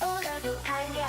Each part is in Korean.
오늘도 달려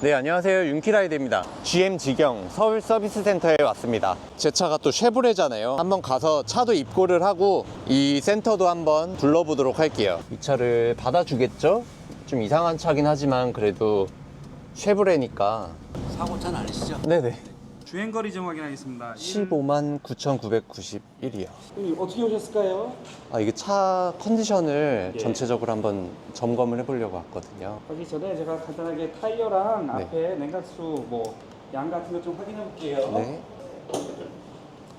네, 안녕하세요. 윤키라이드입니다. GM 직영 서울 서비스 센터에 왔습니다. 제 차가 또 쉐보레잖아요. 한번 가서 차도 입고를 하고 이 센터도 한번 둘러보도록 할게요. 이 차를 받아주겠죠? 좀 이상한 차긴 하지만 그래도 쉐보레니까. 사고차는 아니시죠? 네네. 주행거리 좀 확인하겠습니다. 15만 9,991이요. 어떻게 오셨을까요? 아, 이게 차 컨디션을 예. 전체적으로 한번 점검을 해보려고 왔거든요. 가기 전에 제가 간단하게 타이어랑 네. 앞에 냉각수 양 같은 거 좀 확인해 볼게요. 네.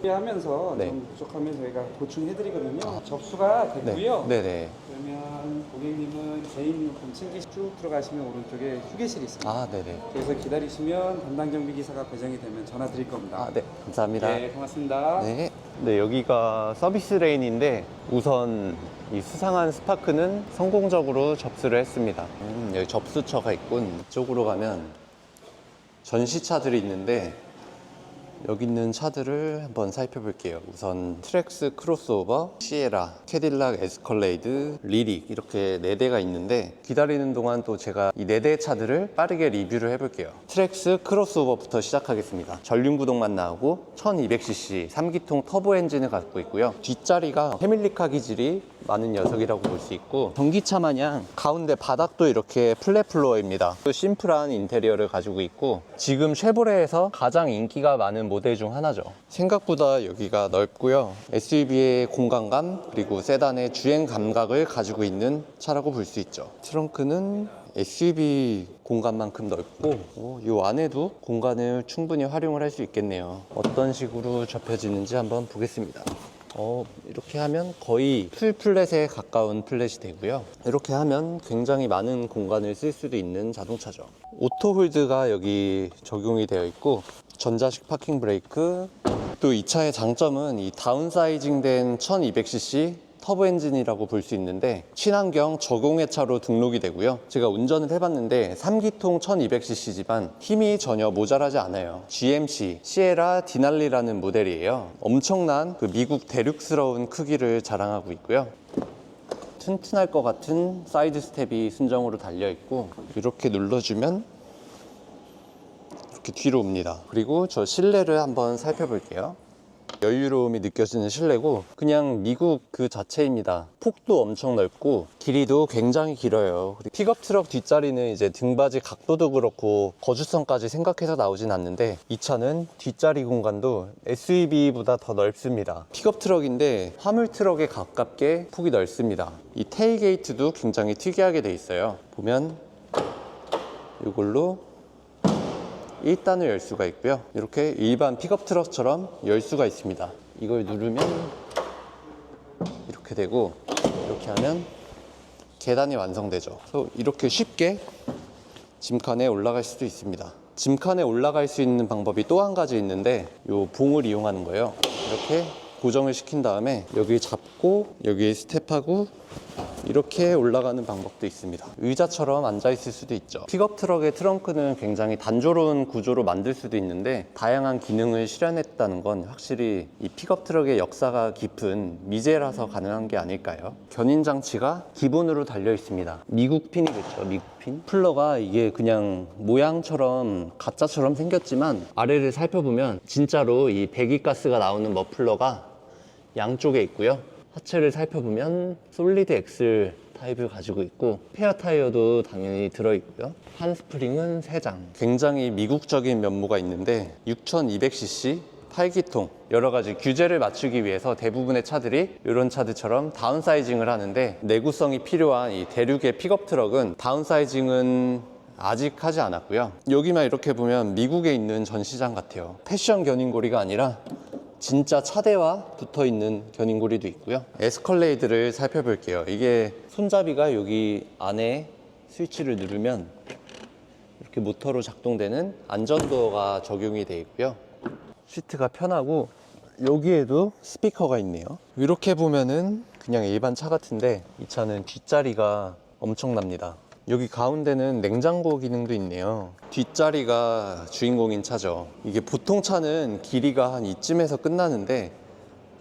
하면서 네. 좀 부족하면 저희가 보충해 드리거든요. 접수가 됐고요. 네네. 그러면 고객님은 개인용품 챙기시 쭉 들어가시면 오른쪽에 휴게실이 있습니다. 아, 네네. 그래서 기다리시면 담당 정비 기사가 배정이 되면 전화 드릴 겁니다. 아, 네. 감사합니다. 네, 고맙습니다. 네. 네, 여기가 서비스 레인인데 우선 이 수상한 스파크는 성공적으로 접수를 했습니다. 여기 접수처가 있군. 이쪽으로 가면 전시차들이 있는데 여기 있는 차들을 한번 살펴볼게요. 우선 트랙스 크로스오버, 시에라, 캐딜락 에스컬레이드, 리릭 이렇게 4대가 있는데 기다리는 동안 또 제가 이 4대의 차들을 빠르게 리뷰를 해볼게요. 트랙스 크로스오버부터 시작하겠습니다. 전륜구동만 나오고 1200cc 3기통 터보 엔진을 갖고 있고요. 뒷자리가 패밀리카 기질이 많은 녀석이라고 볼 수 있고 전기차 마냥 가운데 바닥도 이렇게 플랫 플로어입니다. 심플한 인테리어를 가지고 있고 지금 쉐보레에서 가장 인기가 많은 모델 중 하나죠. 생각보다 여기가 넓고요. SUV의 공간감 그리고 세단의 주행 감각을 가지고 있는 차라고 볼 수 있죠. 트렁크는 SUV 공간만큼 넓고 이 안에도 공간을 충분히 활용을 할 수 있겠네요. 어떤 식으로 접혀지는지 한번 보겠습니다. 이렇게 하면 거의 풀 플랫에 가까운 플랫이 되고요. 이렇게 하면 굉장히 많은 공간을 쓸 수도 있는 자동차죠. 오토 홀드가 여기 적용이 되어 있고 전자식 파킹 브레이크, 또 이 차의 장점은 이 다운사이징 된 1200cc 터보 엔진이라고 볼 수 있는데 친환경 저공해차로 등록이 되고요. 제가 운전을 해봤는데 3기통 1200cc지만 힘이 전혀 모자라지 않아요. GMC 시에라 디날리라는 모델이에요. 엄청난 그 미국 대륙스러운 크기를 자랑하고 있고요. 튼튼할 것 같은 사이드 스텝이 순정으로 달려있고 이렇게 눌러주면 이렇게 뒤로 옵니다. 그리고 저 실내를 한번 살펴볼게요. 여유로움이 느껴지는 실내고 그냥 미국 그 자체입니다. 폭도 엄청 넓고 길이도 굉장히 길어요. 픽업 트럭 뒷자리는 이제 등받이 각도도 그렇고 거주성까지 생각해서 나오진 않는데 이 차는 뒷자리 공간도 SUV보다 더 넓습니다. 픽업 트럭인데 화물 트럭에 가깝게 폭이 넓습니다. 이 테일게이트도 굉장히 특이하게 돼 있어요. 보면 이걸로 1단을 열 수가 있고요. 이렇게 일반 픽업 트럭처럼 열 수가 있습니다. 이걸 누르면 이렇게 되고 이렇게 하면 계단이 완성되죠. 그래서 이렇게 쉽게 짐칸에 올라갈 수도 있습니다. 짐칸에 올라갈 수 있는 방법이 또 한 가지 있는데 이 봉을 이용하는 거예요. 이렇게 고정을 시킨 다음에 여기 잡고 여기 스텝하고 이렇게 올라가는 방법도 있습니다. 의자처럼 앉아 있을 수도 있죠. 픽업 트럭의 트렁크는 굉장히 단조로운 구조로 만들 수도 있는데 다양한 기능을 실현했다는 건 확실히 이 픽업 트럭의 역사가 깊은 미제라서 가능한 게 아닐까요? 견인 장치가 기본으로 달려 있습니다. 미국 핀이겠죠. 미국 핀. 플러가 이게 그냥 모양처럼 가짜처럼 생겼지만 아래를 살펴보면 진짜로 이 배기가스가 나오는 머플러가 양쪽에 있고요. 하체를 살펴보면 솔리드 엑슬 타입을 가지고 있고 스페어 타이어도 당연히 들어있고요. 한스프링은 3장. 굉장히 미국적인 면모가 있는데 6200cc 8기통 여러 가지 규제를 맞추기 위해서 대부분의 차들이 이런 차들처럼 다운사이징을 하는데 내구성이 필요한 이 대륙의 픽업 트럭은 다운사이징은 아직 하지 않았고요. 여기만 이렇게 보면 미국에 있는 전시장 같아요. 패션 견인고리가 아니라 진짜 차대와 붙어있는 견인고리도 있고요. 에스컬레이드를 살펴볼게요. 이게 손잡이가 여기 안에 스위치를 누르면 이렇게 모터로 작동되는 안전도어가 적용이 되어 있고요. 시트가 편하고 여기에도 스피커가 있네요. 이렇게 보면은 그냥 일반 차 같은데 이 차는 뒷자리가 엄청납니다. 여기 가운데는 냉장고 기능도 있네요. 뒷자리가 주인공인 차죠. 이게 보통 차는 길이가 한 이쯤에서 끝나는데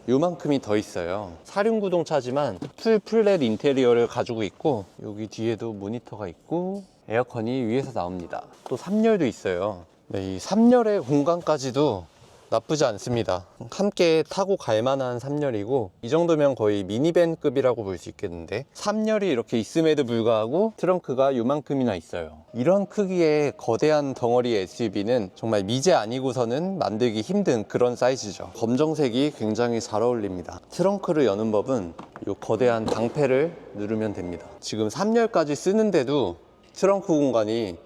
요만큼이 더 있어요. 사륜구동 차지만 풀 플랫 인테리어를 가지고 있고 여기 뒤에도 모니터가 있고 에어컨이 위에서 나옵니다. 또 3열도 있어요. 네, 이 3열의 공간까지도 나쁘지 않습니다. 함께 타고 갈 만한 3열이고 이 정도면 거의 미니밴급이라고 볼 수 있겠는데 3열이 이렇게 있음에도 불구하고 트렁크가 요만큼이나 있어요. 이런 크기의 거대한 덩어리 SUV는 정말 미제 아니고서는 만들기 힘든 그런 사이즈죠. 검정색이 굉장히 잘 어울립니다. 트렁크를 여는 법은 이 거대한 방패를 누르면 됩니다. 지금 3열까지 쓰는데도 트렁크 공간이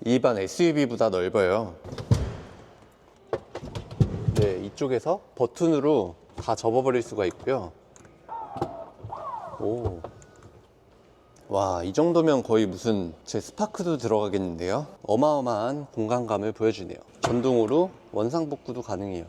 일반 SUV보다 넓어요. 네, 이쪽에서 버튼으로 다 접어버릴 수가 있고요. 오. 와, 이 정도면 거의 무슨 제 스파크도 들어가겠는데요. 어마어마한 공간감을 보여주네요. 전동으로 원상복구도 가능해요.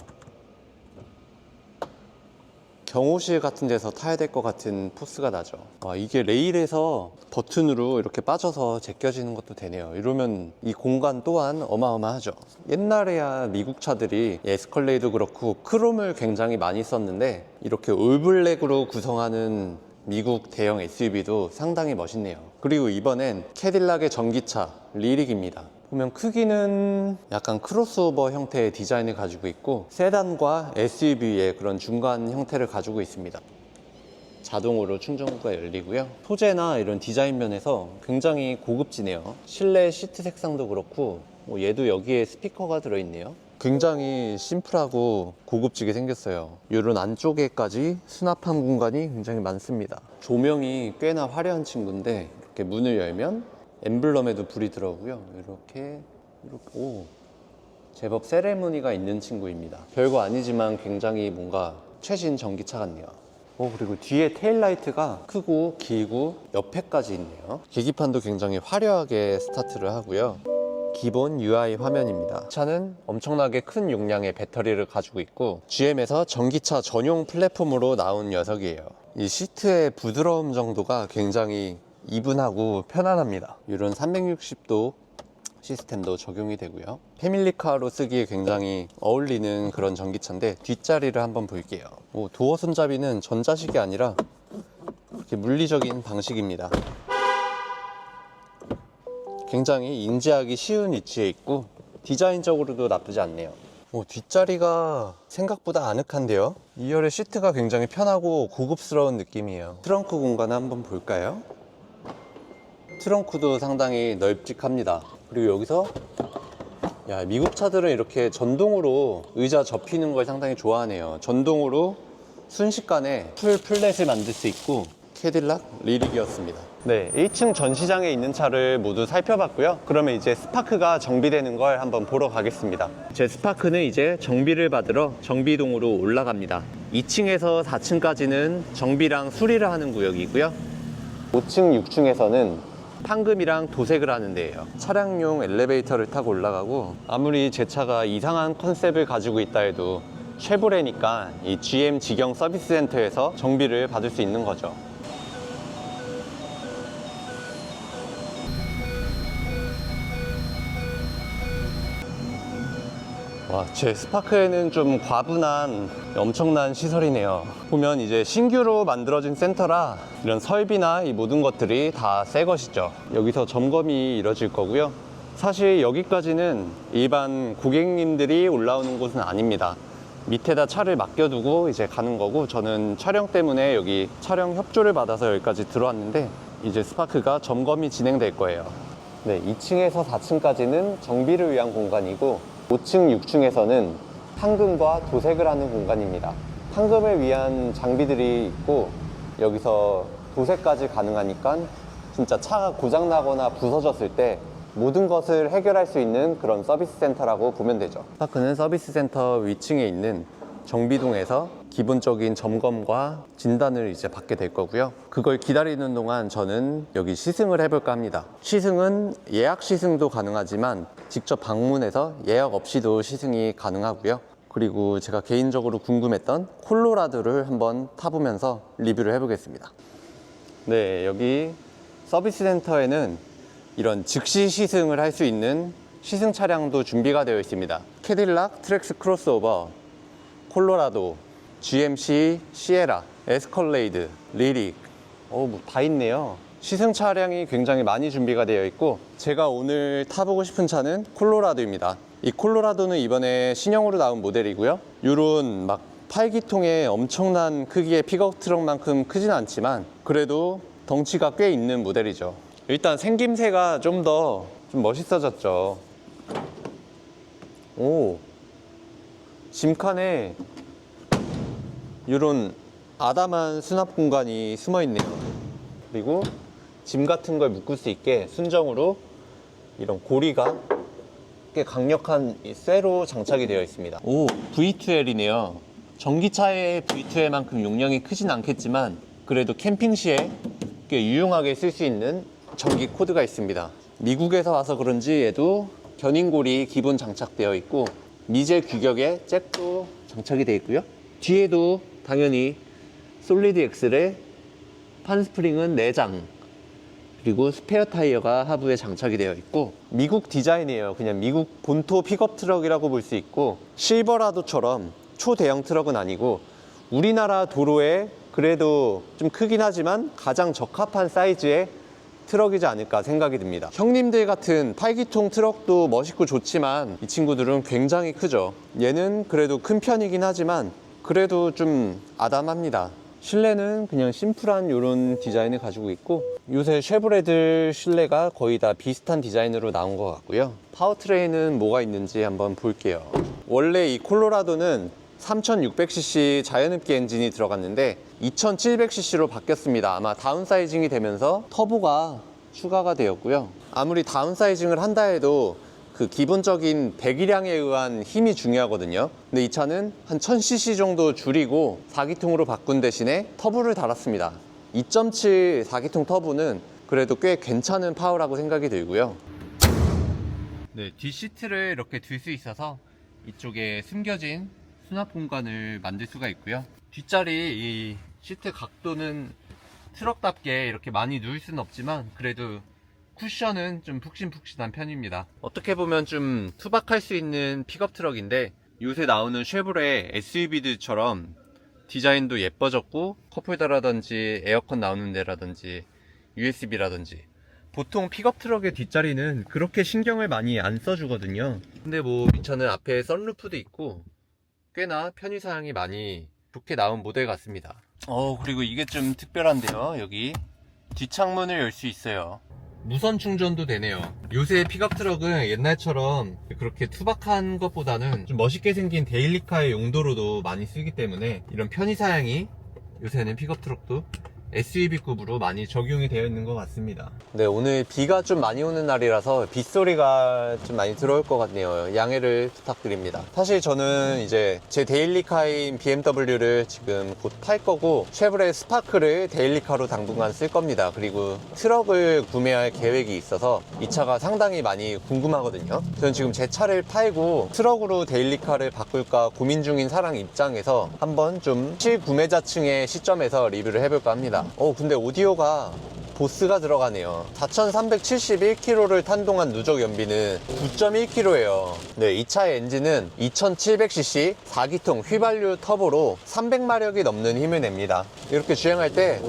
경호실 같은 데서 타야 될 것 같은 포스가 나죠. 와, 이게 레일에서 버튼으로 이렇게 빠져서 제껴지는 것도 되네요. 이러면 이 공간 또한 어마어마하죠. 옛날에야 미국 차들이 에스컬레이도 그렇고 크롬을 굉장히 많이 썼는데 이렇게 올블랙으로 구성하는 미국 대형 SUV도 상당히 멋있네요. 그리고 이번엔 캐딜락의 전기차 리릭입니다. 보면 크기는 약간 크로스오버 형태의 디자인을 가지고 있고 세단과 SUV의 그런 중간 형태를 가지고 있습니다. 자동으로 충전구가 열리고요. 소재나 이런 디자인 면에서 굉장히 고급지네요. 실내 시트 색상도 그렇고 얘도 여기에 스피커가 들어있네요. 굉장히 심플하고 고급지게 생겼어요. 이런 안쪽에까지 수납함 공간이 굉장히 많습니다. 조명이 꽤나 화려한 친구인데 이렇게 문을 열면 엠블럼에도 불이 들어오고요. 이렇게 오, 제법 세레모니가 있는 친구입니다. 별거 아니지만 굉장히 뭔가 최신 전기차 같네요. 그리고 뒤에 테일라이트가 크고 길고 옆에까지 있네요. 계기판도 굉장히 화려하게 스타트를 하고요. 기본 UI 화면입니다. 차는 엄청나게 큰 용량의 배터리를 가지고 있고 GM에서 전기차 전용 플랫폼으로 나온 녀석이에요. 이 시트의 부드러움 정도가 굉장히 이분하고 편안합니다. 이런 360도 시스템도 적용이 되고요. 패밀리카로 쓰기에 굉장히 어울리는 그런 전기차인데 뒷자리를 한번 볼게요. 도어 손잡이는 전자식이 아니라 이렇게 물리적인 방식입니다. 굉장히 인지하기 쉬운 위치에 있고 디자인적으로도 나쁘지 않네요. 뒷자리가 생각보다 아늑한데요. 2열의 시트가 굉장히 편하고 고급스러운 느낌이에요. 트렁크 공간을 한번 볼까요? 트렁크도 상당히 널찍합니다. 그리고 여기서 미국 차들은 이렇게 전동으로 의자 접히는 걸 상당히 좋아하네요. 전동으로 순식간에 풀 플랫을 만들 수 있고 캐딜락 리릭이었습니다. 네, 1층 전시장에 있는 차를 모두 살펴봤고요. 그러면 이제 스파크가 정비되는 걸 한번 보러 가겠습니다. 제 스파크는 이제 정비를 받으러 정비동으로 올라갑니다. 2층에서 4층까지는 정비랑 수리를 하는 구역이고요. 5층, 6층에서는 판금이랑 도색을 하는 데예요. 차량용 엘리베이터를 타고 올라가고 아무리 제 차가 이상한 컨셉을 가지고 있다 해도 쉐보레니까 이 GM 직영 서비스 센터에서 정비를 받을 수 있는 거죠. 와, 제 스파크에는 좀 과분한 엄청난 시설이네요. 보면 이제 신규로 만들어진 센터라 이런 설비나 이 모든 것들이 다 새 것이죠. 여기서 점검이 이뤄질 거고요. 사실 여기까지는 일반 고객님들이 올라오는 곳은 아닙니다. 밑에다 차를 맡겨두고 이제 가는 거고, 저는 촬영 때문에 여기 촬영 협조를 받아서 여기까지 들어왔는데 이제 스파크가 점검이 진행될 거예요. 네, 2층에서 4층까지는 정비를 위한 공간이고 5층, 6층에서는 판금과 도색을 하는 공간입니다. 판금을 위한 장비들이 있고 여기서 도색까지 가능하니까 진짜 차가 고장나거나 부서졌을 때 모든 것을 해결할 수 있는 그런 서비스 센터라고 보면 되죠. 스파크는 서비스 센터 위층에 있는 정비동에서 기본적인 점검과 진단을 이제 받게 될 거고요. 그걸 기다리는 동안 저는 여기 시승을 해볼까 합니다. 시승은 예약 시승도 가능하지만 직접 방문해서 예약 없이도 시승이 가능하고요. 그리고 제가 개인적으로 궁금했던 콜로라도를 한번 타보면서 리뷰를 해보겠습니다. 네, 여기 서비스 센터에는 이런 즉시 시승을 할 수 있는 시승 차량도 준비가 되어 있습니다. 캐딜락 트랙스 크로스오버, 콜로라도, GMC 시에라, 에스컬레이드, 리릭, 뭐 다 있네요. 시승 차량이 굉장히 많이 준비가 되어 있고, 제가 오늘 타보고 싶은 차는 콜로라도입니다. 이 콜로라도는 이번에 신형으로 나온 모델이고요. 요런 막 8기통의 엄청난 크기의 픽업 트럭만큼 크진 않지만 그래도 덩치가 꽤 있는 모델이죠. 일단 생김새가 좀 더 멋있어졌죠. 오, 짐칸에 이런 아담한 수납 공간이 숨어 있네요. 그리고 짐 같은 걸 묶을 수 있게 순정으로 이런 고리가 꽤 강력한 이 쇠로 장착이 되어 있습니다. 오, V2L이네요. 전기차의 V2L만큼 용량이 크진 않겠지만 그래도 캠핑 시에 꽤 유용하게 쓸 수 있는 전기 코드가 있습니다. 미국에서 와서 그런지 얘도 견인골이 기본 장착되어 있고 미제 규격의 잭도 장착이 되어 있고요. 뒤에도 당연히 솔리드 엑셀의 판스프링은 4장, 그리고 스페어 타이어가 하부에 장착이 되어 있고 미국 디자인이에요. 그냥 미국 본토 픽업 트럭이라고 볼 수 있고, 실버라도처럼 초대형 트럭은 아니고 우리나라 도로에 그래도 좀 크긴 하지만 가장 적합한 사이즈의 트럭이지 않을까 생각이 듭니다. 형님들 같은 8기통 트럭도 멋있고 좋지만 이 친구들은 굉장히 크죠. 얘는 그래도 큰 편이긴 하지만 그래도 좀 아담합니다. 실내는 그냥 심플한 이런 디자인을 가지고 있고, 요새 쉐보레들 실내가 거의 다 비슷한 디자인으로 나온 것 같고요. 파워트레인은 뭐가 있는지 한번 볼게요. 원래 이 콜로라도는 3600cc 자연흡기 엔진이 들어갔는데 2700cc로 바뀌었습니다. 아마 다운사이징이 되면서 터보가 추가가 되었고요. 아무리 다운사이징을 한다 해도 그 기본적인 배기량에 의한 힘이 중요하거든요. 근데 이 차는 한 1000cc 정도 줄이고 4기통으로 바꾼 대신에 터보를 달았습니다. 2.7 4기통 터보는 그래도 꽤 괜찮은 파워라고 생각이 들고요. 네, 뒷시트를 이렇게 들 수 있어서 이쪽에 숨겨진 수납 공간을 만들 수가 있고요. 뒷자리 이 시트 각도는 트럭답게 이렇게 많이 누울 수는 없지만 그래도 쿠션은 좀 푹신푹신한 편입니다. 어떻게 보면 좀 투박할 수 있는 픽업 트럭인데 요새 나오는 쉐보레 SUV들처럼 디자인도 예뻐졌고, 컵홀더라든지 에어컨 나오는 데라든지 USB라든지 보통 픽업 트럭의 뒷자리는 그렇게 신경을 많이 안 써주거든요. 근데 뭐 이 차는 앞에 썬루프도 있고 꽤나 편의사양이 많이 좋게 나온 모델 같습니다. 그리고 이게 좀 특별한데요. 여기 뒷창문을 열 수 있어요. 무선 충전도 되네요. 요새 픽업 트럭은 옛날처럼 그렇게 투박한 것보다는 좀 멋있게 생긴 데일리카의 용도로도 많이 쓰기 때문에 이런 편의사양이 요새는 픽업 트럭도 SUV급으로 많이 적용이 되어 있는 것 같습니다. 네, 오늘 비가 좀 많이 오는 날이라서 빗소리가 좀 많이 들어올 것 같네요. 양해를 부탁드립니다. 사실 저는 이제 제 데일리카인 BMW를 지금 곧 탈 거고, 쉐보레 스파크를 데일리카로 당분간 쓸 겁니다. 그리고 트럭을 구매할 계획이 있어서 이 차가 상당히 많이 궁금하거든요. 저는 지금 제 차를 팔고 트럭으로 데일리카를 바꿀까 고민 중인 사람 입장에서 한번 좀 실구매자층의 시점에서 리뷰를 해볼까 합니다. 근데 오디오가 보스가 들어가네요. 4371km를 탄 동안 누적 연비는 9.1km예요. 네, 이 차의 엔진은 2700cc 4기통 휘발유 터보로 300마력이 넘는 힘을 냅니다. 이렇게 주행할 때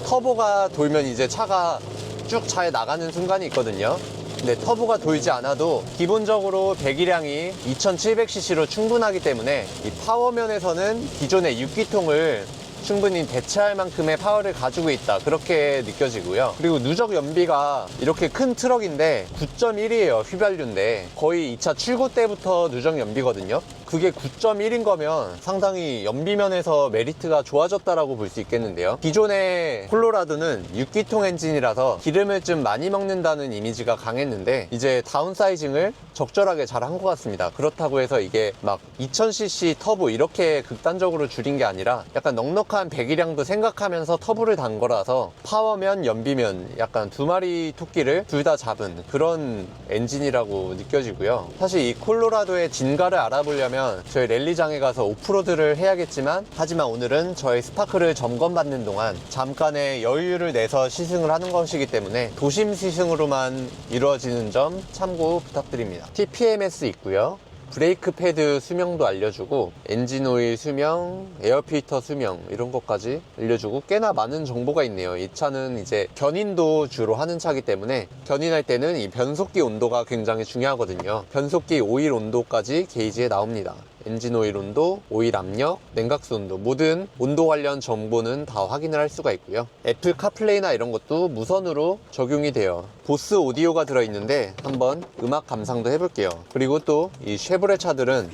터보가 돌면 이제 차가 쭉 잘 나가는 순간이 있거든요. 근데 터보가 돌지 않아도 기본적으로 배기량이 2700cc로 충분하기 때문에 이 파워 면에서는 기존의 6기통을 충분히 대체할 만큼의 파워를 가지고 있다, 그렇게 느껴지고요. 그리고 누적 연비가 이렇게 큰 트럭인데 9.1이에요. 휘발유인데 거의 이 차 출고 때부터 누적 연비거든요. 그게 9.1인 거면 상당히 연비면에서 메리트가 좋아졌다라고 볼 수 있겠는데요. 기존의 콜로라도는 6기통 엔진이라서 기름을 좀 많이 먹는다는 이미지가 강했는데 이제 다운사이징을 적절하게 잘 한 것 같습니다. 그렇다고 해서 이게 막 2000cc 터보 이렇게 극단적으로 줄인 게 아니라 약간 넉넉한 배기량도 생각하면서 터보를 단 거라서 파워면 연비면 약간 두 마리 토끼를 둘 다 잡은 그런 엔진이라고 느껴지고요. 사실 이 콜로라도의 진가를 알아보려면 하려면 저희 랠리장에 가서 오프로드를 해야겠지만, 하지만 오늘은 저희 스파크를 점검받는 동안 잠깐의 여유를 내서 시승을 하는 것이기 때문에 도심 시승으로만 이루어지는 점 참고 부탁드립니다. TPMS 있고요. 브레이크 패드 수명도 알려주고, 엔진 오일 수명, 에어필터 수명, 이런 것까지 알려주고 꽤나 많은 정보가 있네요. 이 차는 이제 견인도 주로 하는 차이기 때문에 견인할 때는 이 변속기 온도가 굉장히 중요하거든요. 변속기 오일 온도까지 게이지에 나옵니다. 엔진 오일 온도, 오일 압력, 냉각수 온도, 모든 온도 관련 정보는 다 확인을 할 수가 있고요. 애플 카플레이나 이런 것도 무선으로 적용이 돼요. 보스 오디오가 들어있는데 한번 음악 감상도 해볼게요. 그리고 또 이 쉐보레 차들은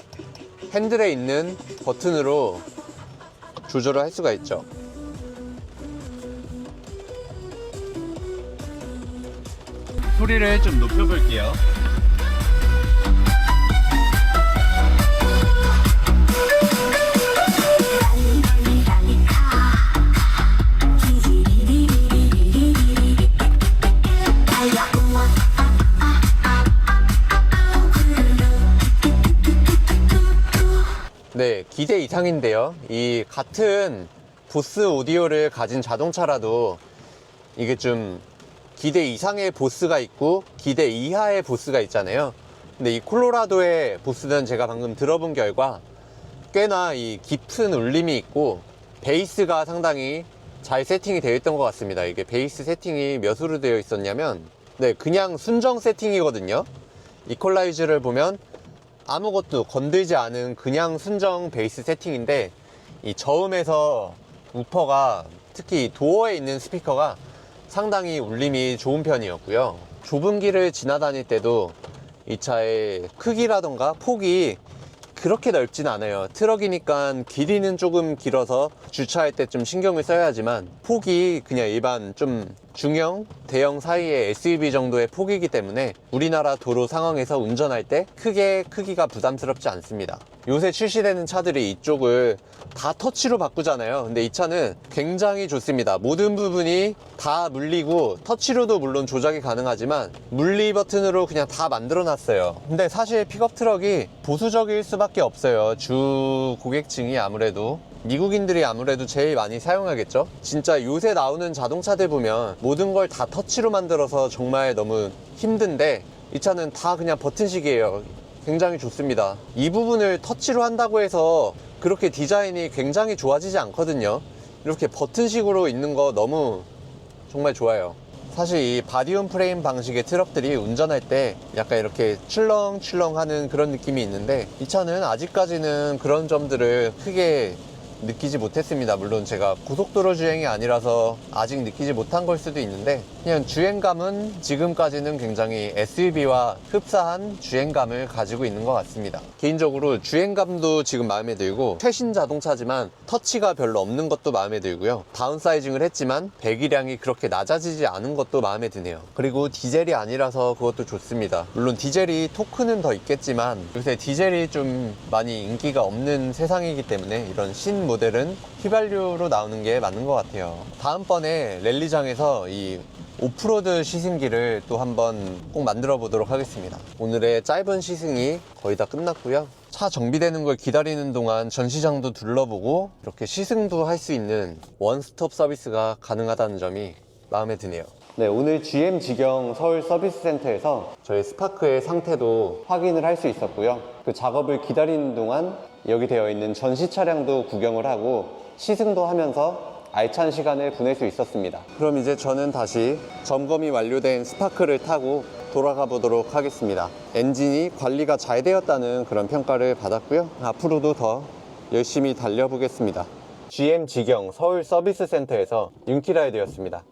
핸들에 있는 버튼으로 조절을 할 수가 있죠. 소리를 좀 높여볼게요. 네, 기대 이상인데요. 이 같은 보스 오디오를 가진 자동차라도 이게 좀 기대 이상의 보스가 있고 기대 이하의 보스가 있잖아요. 근데 이 콜로라도의 보스는 제가 방금 들어본 결과 꽤나 이 깊은 울림이 있고 베이스가 상당히 잘 세팅이 되어 있던 것 같습니다. 이게 베이스 세팅이 몇으로 되어 있었냐면, 네, 그냥 순정 세팅이거든요. 이퀄라이즈를 보면 아무것도 건들지 않은 그냥 순정 베이스 세팅인데, 이 저음에서 우퍼가, 특히 도어에 있는 스피커가 상당히 울림이 좋은 편이었고요. 좁은 길을 지나다닐 때도 이 차의 크기라던가 폭이 그렇게 넓진 않아요. 트럭이니까 길이는 조금 길어서 주차할 때 좀 신경을 써야지만, 폭이 그냥 일반 좀 중형, 대형 사이의 SUV 정도의 폭이기 때문에 우리나라 도로 상황에서 운전할 때 크게 크기가 부담스럽지 않습니다. 요새 출시되는 차들이 이쪽을 다 터치로 바꾸잖아요. 근데 이 차는 굉장히 좋습니다. 모든 부분이 다 물리고, 터치로도 물론 조작이 가능하지만 물리 버튼으로 그냥 다 만들어 놨어요. 근데 사실 픽업 트럭이 보수적일 수밖에 없어요. 주 고객층이 아무래도 미국인들이 아무래도 제일 많이 사용하겠죠. 진짜 요새 나오는 자동차들 보면 모든 걸 다 터치로 만들어서 정말 너무 힘든데, 이 차는 다 그냥 버튼식이에요. 굉장히 좋습니다. 이 부분을 터치로 한다고 해서 그렇게 디자인이 굉장히 좋아지지 않거든요. 이렇게 버튼식으로 있는 거 너무 정말 좋아요. 사실 이 바디온 프레임 방식의 트럭들이 운전할 때 약간 이렇게 출렁출렁 하는 그런 느낌이 있는데, 이 차는 아직까지는 그런 점들을 크게 느끼지 못했습니다. 물론 제가 고속도로 주행이 아니라서 아직 느끼지 못한 걸 수도 있는데, 그냥 주행감은 지금까지는 굉장히 SUV와 흡사한 주행감을 가지고 있는 것 같습니다. 개인적으로 주행감도 지금 마음에 들고, 최신 자동차지만 터치가 별로 없는 것도 마음에 들고요. 다운사이징을 했지만 배기량이 그렇게 낮아지지 않은 것도 마음에 드네요. 그리고 디젤이 아니라서 그것도 좋습니다. 물론 디젤이 토크는 더 있겠지만 요새 디젤이 좀 많이 인기가 없는 세상이기 때문에 이런 신 모델은 휘발유로 나오는 게 맞는 것 같아요. 다음번에 랠리장에서 이 오프로드 시승기를 또 한번 꼭 만들어 보도록 하겠습니다. 오늘의 짧은 시승이 거의 다 끝났고요. 차 정비되는 걸 기다리는 동안 전시장도 둘러보고 이렇게 시승도 할 수 있는 원스톱 서비스가 가능하다는 점이 마음에 드네요. 네, 오늘 GM 직영 서울 서비스 센터에서 저희 스파크의 상태도 확인을 할 수 있었고요. 그 작업을 기다리는 동안 여기 되어 있는 전시 차량도 구경을 하고 시승도 하면서 알찬 시간을 보낼 수 있었습니다. 그럼 이제 저는 다시 점검이 완료된 스파크를 타고 돌아가 보도록 하겠습니다. 엔진이 관리가 잘 되었다는 그런 평가를 받았고요. 앞으로도 더 열심히 달려보겠습니다. GM 직영 서울 서비스 센터에서 윤키라이드였습니다.